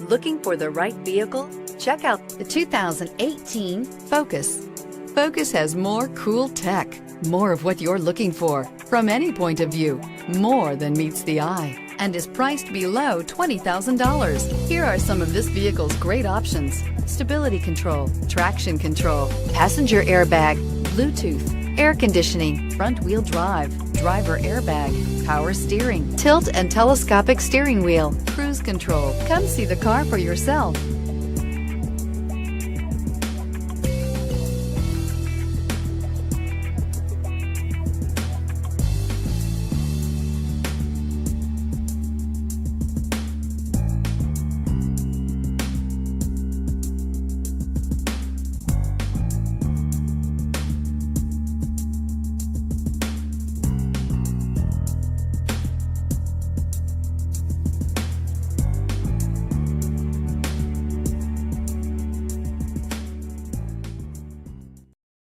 Looking for the right vehicle? Check out the 2018 Focus. Focus has more cool tech, more of what you're looking for from any point of view, more than meets the eye, and is priced below $20,000. Here are some of this vehicle's great options: stability control, traction control, passenger airbag, Bluetooth, air conditioning, front wheel drive, driver airbag, power steering, tilt and telescopic steering wheel, cruise control. Come see the car for yourself.